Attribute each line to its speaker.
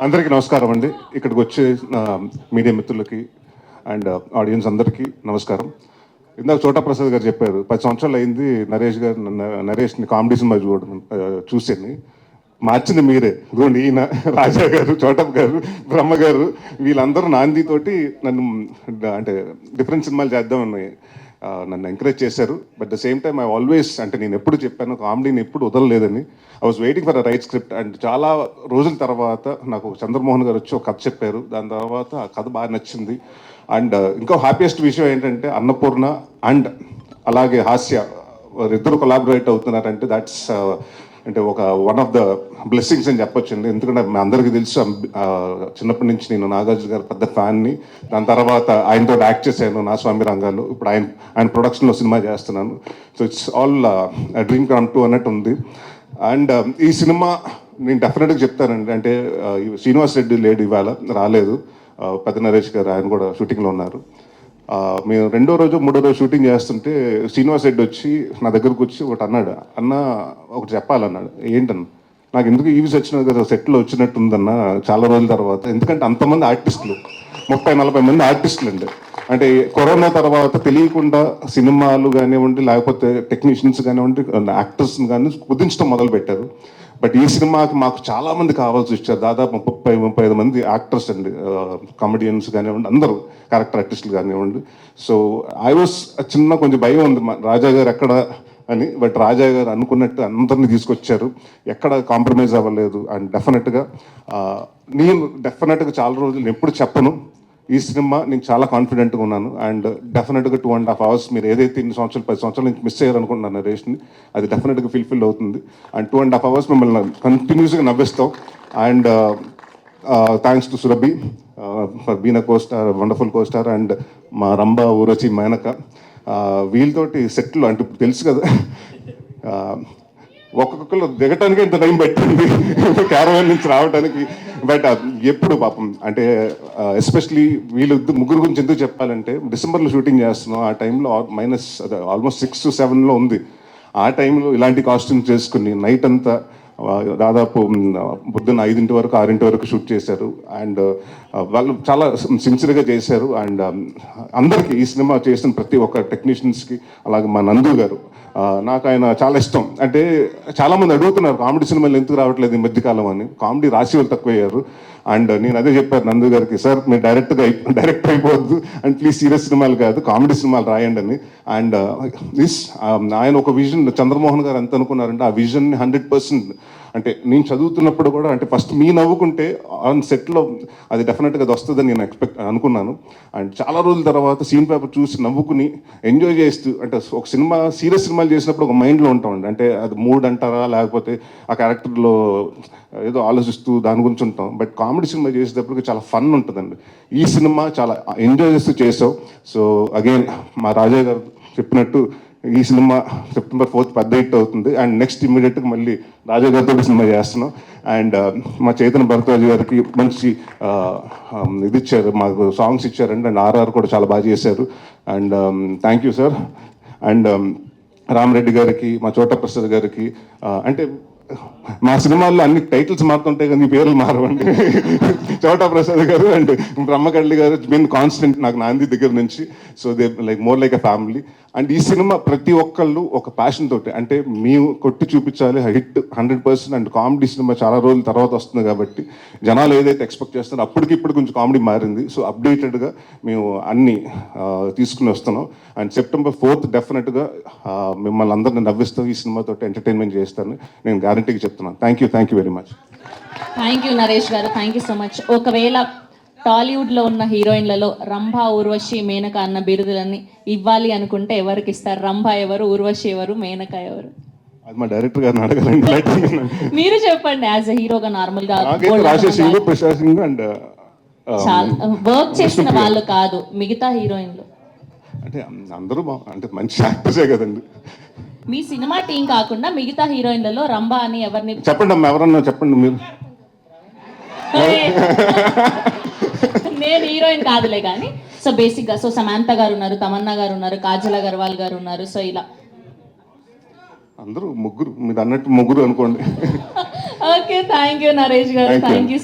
Speaker 1: అందరికీ నమస్కారం అండి. ఇక్కడికి వచ్చే మీడియా మిత్రులకి అండ్ ఆడియన్స్ అందరికీ నమస్కారం. ఇందాక చోటా ప్రసాద్ గారు చెప్పారు 10 సంవత్సరాలు అయింది నరేష్ని కామెడీ సినిమా చూసాను. మార్చింది మీరే. ఇదిగోండి ఈయన రాజా గారు, చోటప్ గారు, బ్రహ్మ గారు వీళ్ళందరూ నాందితోటి నన్ను అంటే డిఫరెంట్ సినిమాలు చేద్దామని నన్ను ఎంకరేజ్ చేశారు. But the same time I always అంటే నేను ఎప్పుడు చెప్పాను కామెడీని ఎప్పుడు వదలలేదని. I was waiting for a right script and చాలా రోజుల తర్వాత నాకు చంద్రమోహన్ గారు వచ్చి ఒక కథ చెప్పారు. దాని తర్వాత ఆ కథ బాగా నచ్చింది. అండ్ ఇంకో హ్యాపీయెస్ట్ విషయం ఏంటంటే అన్నపూర్ణ అండ్ అలాగే హాస్య ఇద్దరు కొలాబరేట్ అవుతున్నారంటే దాట్స్ అంటే ఒక వన్ ఆఫ్ ద బ్లెస్సింగ్స్ అని చెప్పొచ్చండి. ఎందుకంటే మీ అందరికీ తెలుసు చిన్నప్పటి నుంచి నేను నాగార్జున గారు పెద్ద ఫ్యాన్ని. దాని తర్వాత ఆయనతో యాక్ట్ చేశాను నా స్వామి రంగాలు. ఇప్పుడు ఆయన ప్రొడక్షన్లో సినిమా చేస్తున్నాను. So it's all dream come true అన్నట్టు ఉంది. అండ్ ఈ సినిమా నేను డెఫినెట్గా చెప్తానండి. అంటే శ్రీనివాస్ రెడ్డి లేడు, ఇవాళ రాలేదు. పెద్ద నరేష్ గారు ఆయన కూడా షూటింగ్లో ఉన్నారు. మేము రెండో రోజు మూడో రోజు షూటింగ్ చేస్తుంటే శ్రీనివాస్ రెడ్డి వచ్చి నా దగ్గరకు వచ్చి ఒకటి అన్నాడు. అన్న ఒకటి చెప్పాలన్నాడు. ఏంటన్నా? నాకు ఎందుకు ఈవీస్ వచ్చినది కదా, సెట్లో వచ్చినట్టు ఉందన్న చాలా రోజుల తర్వాత. ఎందుకంటే అంతమంది ఆర్టిస్టులు 30-40 మంది ఆర్టిస్టులు అండి. అంటే కరోనా తర్వాత తెలియకుండా సినిమాలు కానివ్వండి లేకపోతే టెక్నీషియన్స్ కానివ్వండి యాక్టర్స్ని కానీ కుదించడం మొదలుపెట్టారు. బట్ ఈ సినిమాకి మాకు చాలామంది కావాల్సి వచ్చారు. దాదాపు 30-35 మంది యాక్టర్స్ అండి, కామెడియన్స్ కానివ్వండి, అందరూ క్యారెక్టర్ ఆర్టిస్టులు కానివ్వండి. సో ఐ వాస్ చిన్న కొంచెం భయం ఉంది రాజా గారు ఎక్కడ అని. బట్ రాజా గారు అనుకున్నట్టు అందరినీ తీసుకొచ్చారు, ఎక్కడ కాంప్రమైజ్ అవ్వలేదు. అండ్ నేను చాలా రోజులు ఎప్పుడు చెప్పను, ఈ సినిమా నేను చాలా కాన్ఫిడెంట్గా ఉన్నాను. అండ్ డెఫినెట్గా 2.5 hours మీరు ఏదైతే 10 సంవత్సరాల నుంచి మిస్ అయ్యారనుకుంటున్నాను నరేష్ని, అది డెఫినెట్గా ఫిల్ఫిల్ అవుతుంది. అండ్ 2.5 hours మిమ్మల్ని కంటిన్యూస్గా నవ్విస్తాం. And thanks to Surabhi for been a costar, wonderful costar. And మా రంభ, ఊరచి, మేనక వీళ్ళతోటి సెట్లు అంటే తెలుసు కదా, ఒక్కొక్కరు దిగటానికి ఇంత టైం పెట్టింది క్యారవాన్ నుంచి రావడానికి. బట్ ఎప్పుడు పాపం అంటే ఎస్పెషలీ వీళ్ళు ముగ్గురు గురించి ఎందుకు చెప్పాలంటే, డిసెంబర్లో షూటింగ్ చేస్తున్నాం. ఆ టైంలో ఆల్మోస్ట్ 6 to 7 ఉంది. ఆ టైంలో ఇలాంటి కాస్ట్యూమ్స్ చేసుకుని నైట్ అంతా దాదాపు పొద్దున్న 5 వరకు 6 వరకు షూట్ చేశారు. అండ్ వాళ్ళు చాలా సిన్సియర్గా చేశారు. అండ్ అందరికీ ఈ సినిమా చేసిన ప్రతి ఒక్క టెక్నీషియన్స్కి, అలాగే మా నందు గారు, నాకు ఆయన చాలా ఇష్టం. అంటే చాలామంది అడుగుతున్నారు కామెడీ సినిమాలు ఎందుకు రావట్లేదు ఈ మధ్యకాలం అని. కామెడీ రాసి వాళ్ళు తక్కువయ్యారు. అండ్ నేను అదే చెప్పాను నందు గారికి, సార్ మీరు డైరెక్ట్ అయిపోవద్దు అండ్ ప్లీజ్ సీరియస్ సినిమాలు కాదు కామెడీ సినిమాలు రాయండి అని. అండ్ ఆయన ఒక విజన్, చంద్రమోహన్ గారు ఎంత అనుకున్నారంటే ఆ విజన్ని 100% అంటే నేను చదువుతున్నప్పుడు కూడా అంటే ఫస్ట్ మీ నవ్వుకుంటే ఆన్ సెట్లో అది డెఫినెట్గా అది వస్తుందని నేను అనుకున్నాను. అండ్ చాలా రోజుల తర్వాత సీన్ పేపర్ చూసి నవ్వుకుని ఎంజాయ్ చేస్తూ, అంటే ఒక సీరియస్ సినిమాలు చేసినప్పుడు ఒక మైండ్లో ఉంటామండి. అంటే అది మూడ్ అంటారా లేకపోతే ఆ క్యారెక్టర్లో ఏదో ఆలోచిస్తూ దాని గురించి ఉంటాం. బట్ కామెడీ సినిమా చేసేటప్పటికి చాలా ఫన్ ఉంటుందండి. ఈ సినిమా చాలా ఎంజాయ్ చేస్తూ చేసావు. సో అగైన్ మా రాజా గారు చెప్పినట్టు ఈ సినిమా September 4th పెద్ద హిట్ అవుతుంది. అండ్ నెక్స్ట్ ఇమ్మీడియట్గా మళ్ళీ రాజా గారితో సినిమా చేస్తున్నాం. అండ్ మా చైతన్య భరద్వాజ్ గారికి మంచి ఇది ఇచ్చారు, మాకు సాంగ్స్ ఇచ్చారండి. అండ్ ఆర్ఆర్ కూడా చాలా బాగా చేశారు. And thank you sir. And Rama Reddy గారికి, మా చోటా ప్రసాద్ గారికి, అంటే మా సినిమాల్లో అన్ని టైటిల్స్ మారుతుంటాయి కానీ పేర్లు మారవండి. చోటా ప్రసాద్ గారు అండ్ బ్రహ్మకళ్ళి గారు మెయిన్ కాన్స్టెంట్ నాకు నాంది దగ్గర నుంచి. So they more like a family. And ఈ సినిమా ప్రతి ఒక్కళ్ళు ఒక ప్యాషన్ తోటి, అంటే మేము కొట్టి చూపించాలి హిట్ 100%. అండ్ కామెడీ సినిమా చాలా రోజుల తర్వాత వస్తుంది కాబట్టి జనాలు ఏదైతే ఎక్స్పెక్ట్ చేస్తారో అప్పటికి ఇప్పుడు కొంచెం కామెడీ మారింది. సో అప్డేటెడ్గా మేము అన్ని తీసుకుని వస్తున్నాం. అండ్ September 4th డెఫినెట్గా మిమ్మల్ని అందరిని నవ్విస్తాం, ఈ సినిమాతో ఎంటర్టైన్మెంట్ చేస్తాను నేను గ్యారంటీగా చెప్తున్నాను. Thank you very much.
Speaker 2: Thank you Naresh గారు, థ్యాంక్ యూ సో మచ్. ఒకవేళ టాలీవుడ్లో ఉన్న హీరోయిన్లలో రంభ, ఊర్వశి, మేనక అన్న బిరుదులని ఇవ్వాలి అనుకుంటే ఎవరికి ఇస్తారు? రంభ ఎవరు, ఊర్వశి ఎవరు, మేనక ఎవరు?
Speaker 1: అది మా డైరెక్టర్ గారిని అడగాలండి.
Speaker 2: మీరు చెప్పండి. యాజ్ ఎ హీరోగా నార్మల్ గా
Speaker 1: రాజేష్ సింగ్, ప్రశాంత్ సింగ్ అండ్
Speaker 2: చాలా వర్క్ చేసిన వాళ్ళు కాదు మిగతా హీరోయిన్లు
Speaker 1: అంటే అందరూ అంటే మంచి యాక్టర్సే కదండి.
Speaker 2: మీ సినిమా టీం కాకుండా మిగతా హీరోయిన్లలో రంభ అని ఎవరిని
Speaker 1: చెప్పండి అమ్మా, ఎవరన్నా చెప్పండి మీరు.
Speaker 2: నేను హీరోయిన్ కాదులే కానీ సో బేసిక్ గా సో సమాంత గారు ఉన్నారు, తమన్నా గారు ఉన్నారు, కాజల్ అగర్వాల్ గారు ఉన్నారు. సో ఇలా
Speaker 1: అందరూ ముగ్గురు, మీరు అన్నట్టు ముగ్గురు అనుకోండి.
Speaker 2: ఓకే, థ్యాంక్ యూ నరేష్ గారు, థ్యాంక్ యూ సో